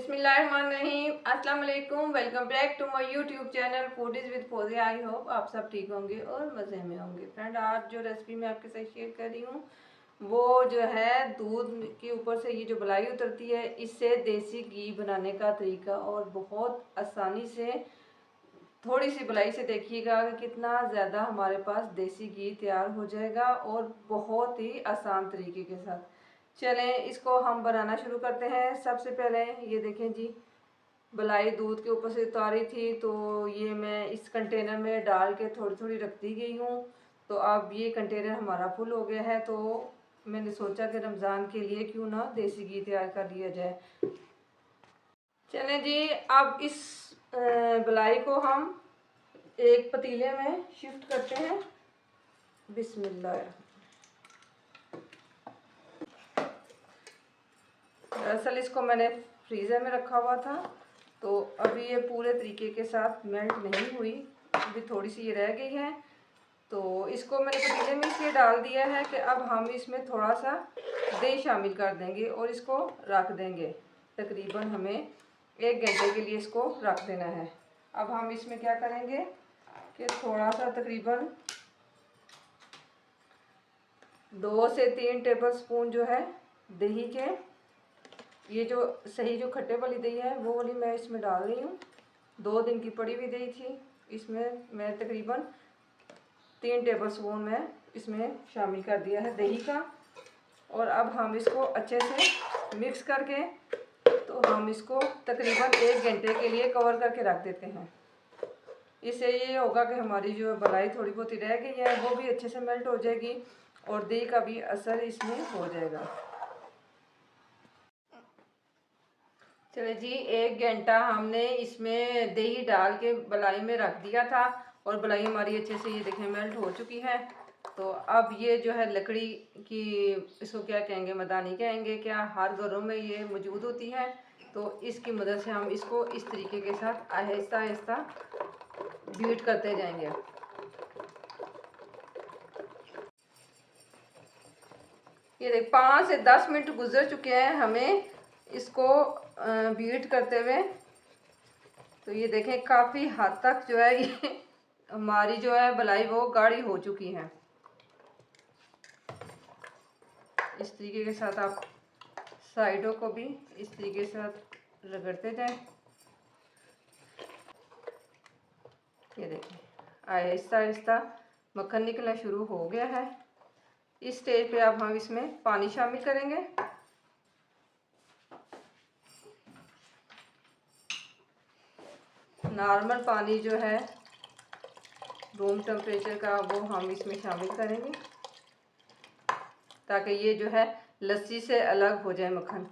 बिस्मिल्लाहिर्रहमानिर्रहीम। अस्सलाम वालेकुम। Welcome back to my YouTube channel foodies with Fauzia. I hope आप सब ठीक होंगे और मज़े में होंगे। फ्रेंड, आज जो रेसिपी मैं आपके साथ शेयर कर रही हूँ वो जो है दूध के ऊपर से ये जो बलाई उतरती है, इससे देसी घी बनाने का तरीका, और बहुत आसानी से थोड़ी सी बलाई से देखिएगा कि कितना ज़्यादा हमारे पास देसी घी तैयार हो जाएगा, और बहुत ही आसान तरीके के साथ। चलें इसको हम बनाना शुरू करते हैं। सबसे पहले ये देखें जी, बलाई दूध के ऊपर से उतारी थी, तो ये मैं इस कंटेनर में डाल के थोड़ी थोड़ी रखती गई हूँ। तो अब ये कंटेनर हमारा फुल हो गया है, तो मैंने सोचा कि रमज़ान के लिए क्यों ना देसी घी तैयार कर लिया जाए। चलें जी, अब इस बलाई को हम एक पतीले में शिफ्ट करते हैं। बिस्मिल्लाह। दरअसल इसको मैंने फ्रीज़र में रखा हुआ था, तो अभी ये पूरे तरीके के साथ मेल्ट नहीं हुई, अभी थोड़ी सी ये रह गई है। तो इसको मैंने पतीले में इसलिए डाल दिया है कि अब हम इसमें थोड़ा सा दही शामिल कर देंगे और इसको रख देंगे। तकरीबन हमें 1 घंटे के लिए इसको रख देना है। अब हम इसमें क्या करेंगे कि थोड़ा सा तकरीबन 2 से 3 टेबल स्पून जो है दही के, ये जो सही जो खट्टे वाली दही है वो वाली मैं इसमें डाल रही हूँ। 2 दिन की पड़ी हुई दही थी, इसमें मैं तकरीबन 3 टेबल स्पून में इसमें शामिल कर दिया है दही का। और अब हम इसको अच्छे से मिक्स करके, तो हम इसको तकरीबन 1 घंटे के लिए कवर करके रख देते हैं। इससे ये होगा कि हमारी जो बलाई थोड़ी बहुत रह गई है वो भी अच्छे से मेल्ट हो जाएगी और दही का भी असर इसमें हो जाएगा। चले जी, 1 घंटा हमने इसमें दही डाल के बलाई में रख दिया था, और बलाई हमारी अच्छे से ये देखें मेल्ट हो चुकी है। तो अब ये जो है लकड़ी की, इसको क्या कहेंगे, मदानी कहेंगे क्या, हर घरों में ये मौजूद होती है। तो इसकी मदद से हम इसको इस तरीके के साथ आहिस्ता आहिस्ता बीट करते जाएंगे। ये देख 5 से 10 मिनट गुजर चुके हैं हमें इसको बीट करते हुए। तो ये देखें काफ़ी हद तक जो है ये हमारी जो है बलाई वो गाढ़ी हो चुकी है। इस तरीके के साथ आप साइडों को भी इस तरीके से रगड़ते जाएं। ये देखें आहिस्ता आहिस्ता मक्खन निकलना शुरू हो गया है। इस स्टेज पे अब हम इसमें पानी शामिल करेंगे। नॉर्मल पानी जो है रूम टेम्परेचर का वो हम इसमें शामिल करेंगे, ताकि ये जो है लस्सी से अलग हो जाए मक्खन।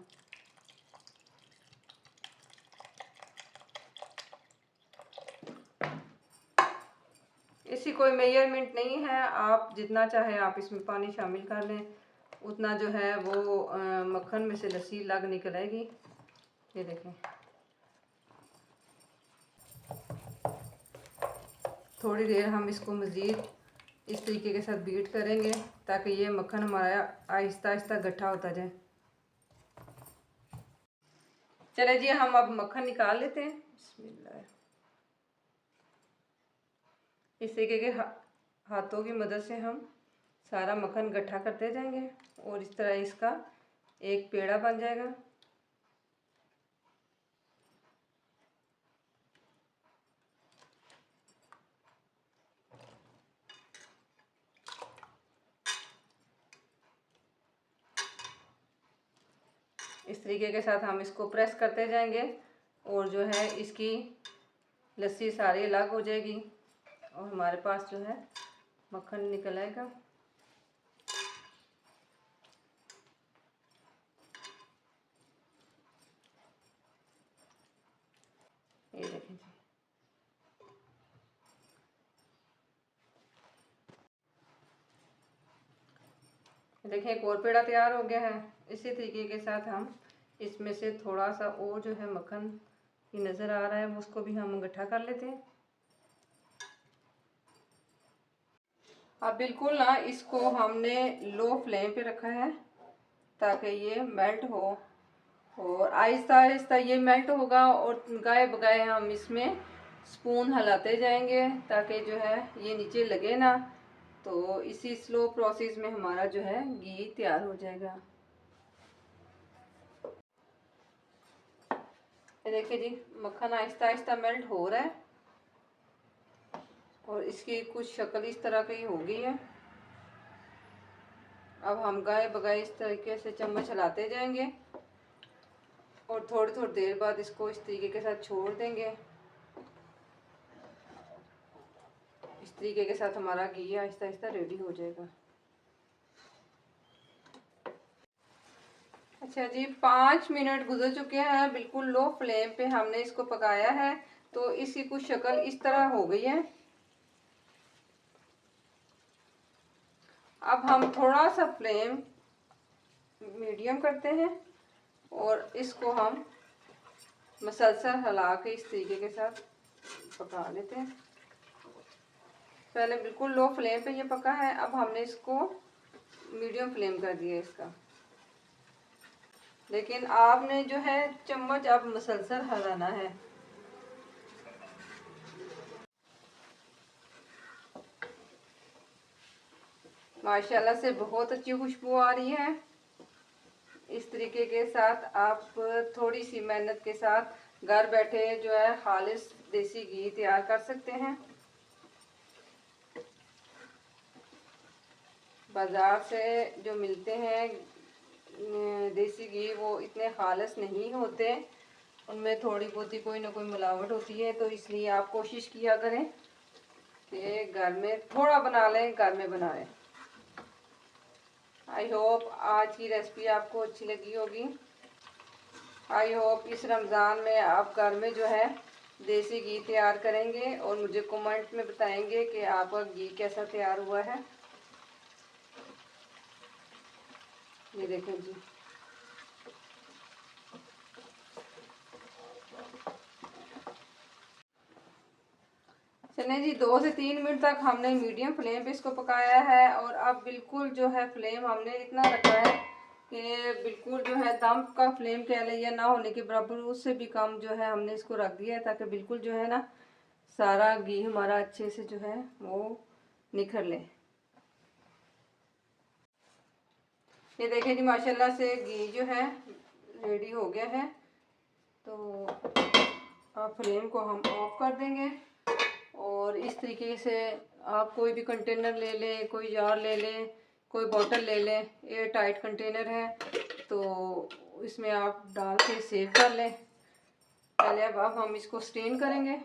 इसी कोई मेजरमेंट नहीं है, आप जितना चाहे आप इसमें पानी शामिल कर लें, उतना जो है वो मक्खन में से लस्सी अलग निकल आएगी। ये देखें थोड़ी देर हम इसको मज़ीद इस तरीके के साथ बीट करेंगे, ताकि ये मक्खन हमारा आहिस्ता आहिस्ता गट्ठा होता जाए। चले जी, हम अब मक्खन निकाल लेते हैं। बिस्मिल्लाह। इस तरीके के हाथों की मदद से हम सारा मक्खन गट्ठा करते जाएंगे, और इस तरह इसका एक पेड़ा बन जाएगा। इस तरीके के साथ हम इसको प्रेस करते जाएंगे, और जो है इसकी लस्सी सारी अलग हो जाएगी और हमारे पास जो है मक्खन निकल आएगा। ये देखें जी, देखें एक और पेड़ा तैयार हो गया है। इसी तरीके के साथ हम इसमें से थोड़ा सा और जो है मक्खन की नज़र आ रहा है वो उसको भी हम इकट्ठा कर लेते हैं। अब बिल्कुल ना इसको हमने लो फ्लेम पे रखा है, ताकि ये मेल्ट हो और आहिस्ता आहिस्ता ये मेल्ट होगा और गाए बगाए हम इसमें स्पून हिलाते जाएंगे ताकि जो है ये नीचे लगे ना। तो इसी स्लो प्रोसेस में हमारा जो है घी तैयार हो जाएगा। ये देखिए जी, मक्खन आहिस्ता आहिस्ता मेल्ट हो रहा है और इसकी कुछ शक्ल इस तरह की हो गई है। अब हम गाए बगाए इस तरीके से चम्मच हिलाते जाएंगे और थोड़ी थोड़ी देर बाद इसको इस तरीके के साथ छोड़ देंगे। इस तरीके के साथ हमारा घी आहिस्ता आहिस्ता रेडी हो जाएगा। अच्छा जी, 5 मिनट गुजर चुके हैं। बिल्कुल लो फ्लेम पे हमने इसको पकाया है। तो इसकी कुछ शक्ल इस तरह हो गई है। अब हम थोड़ा सा फ्लेम मीडियम करते हैं और इसको हम मसलसल हिला के इस तरीके के साथ पका लेते हैं। पहले बिल्कुल लो फ्लेम पे ये पका है, अब हमने इसको मीडियम फ्लेम कर दिया इसका। लेकिन आपने जो है चम्मच अब मसलसल हिलाना है। माशाल्लाह से बहुत अच्छी खुशबू आ रही है। इस तरीके के साथ आप थोड़ी सी मेहनत के साथ घर बैठे जो है खालिस देसी घी तैयार कर सकते हैं। बाजार से जो मिलते हैं देसी घी वो इतने खालिस नहीं होते, उनमें थोड़ी बहुत ही कोई ना कोई मिलावट होती है। तो इसलिए आप कोशिश किया करें कि घर में थोड़ा बना लें, घर में बनाएं। आई होप आज की रेसिपी आपको अच्छी लगी होगी। आई होप इस रमज़ान में आप घर में जो है देसी घी तैयार करेंगे और मुझे कमेंट में बताएंगे कि आपका घी कैसा तैयार हुआ है। ये देखें जी, चलें जी, 2 से 3 मिनट तक हमने मीडियम फ्लेम पे इसको पकाया है। और अब बिल्कुल जो है फ्लेम हमने इतना रखा है कि बिल्कुल जो है दम का फ्लेम कह लें या ना होने के बराबर, उससे भी कम जो है हमने इसको रख दिया है ताकि बिल्कुल जो है ना सारा घी हमारा अच्छे से जो है वो निखर ले। ये देखें जी, माशाल्लाह से घी जो है रेडी हो गया है। तो अब फ्लेम को हम ऑफ कर देंगे और इस तरीके से आप कोई भी कंटेनर ले लें, कोई जार ले लें, कोई बोतल ले लें, एयर टाइट कंटेनर है तो इसमें आप डाल के सेव कर लें। पहले अब हम इसको स्टेन करेंगे।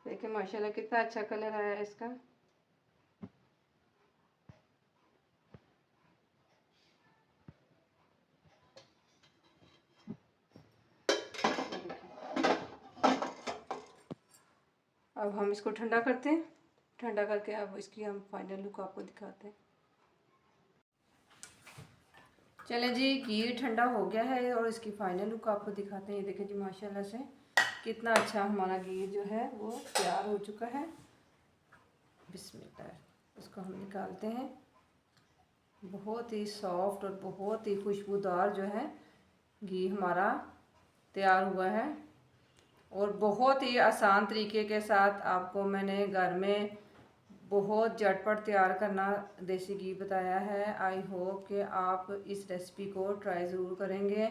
देखिए माशाल्लाह कितना अच्छा कलर आया है इसका। अब हम इसको ठंडा करते हैं। ठंडा करके अब इसकी हम फाइनल लुक आपको दिखाते हैं। चले जी, घी ठंडा हो गया है और इसकी फाइनल लुक आपको दिखाते हैं। ये देखें जी, माशाल्लाह से कितना अच्छा हमारा घी जो है वो तैयार हो चुका है। बिस्मिल्लाह, इसको हम निकालते हैं। बहुत ही सॉफ्ट और बहुत ही खुशबूदार जो है घी हमारा तैयार हुआ है और बहुत ही आसान तरीके के साथ आपको मैंने घर में बहुत झटपट तैयार करना देसी घी बताया है। आई होप कि आप इस रेसिपी को ट्राई ज़रूर करेंगे।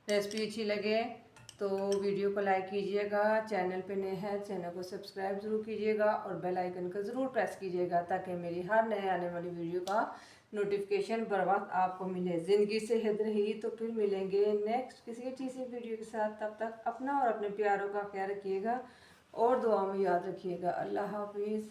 रेसिपी अच्छी लगे तो वीडियो को लाइक कीजिएगा, चैनल पे नए हैं चैनल को सब्सक्राइब ज़रूर कीजिएगा और बेल आइकन को ज़रूर प्रेस कीजिएगा ताकि मेरी हर नए आने वाली वीडियो का नोटिफिकेशन बर वक्त आपको मिले। ज़िंदगी सेहत रही तो फिर मिलेंगे नेक्स्ट किसी अच्छी सी वीडियो के साथ। तब तक अपना और अपने प्यारों का ख्याल रखिएगा और दुआ में याद रखिएगा। अल्लाह हाफिज़।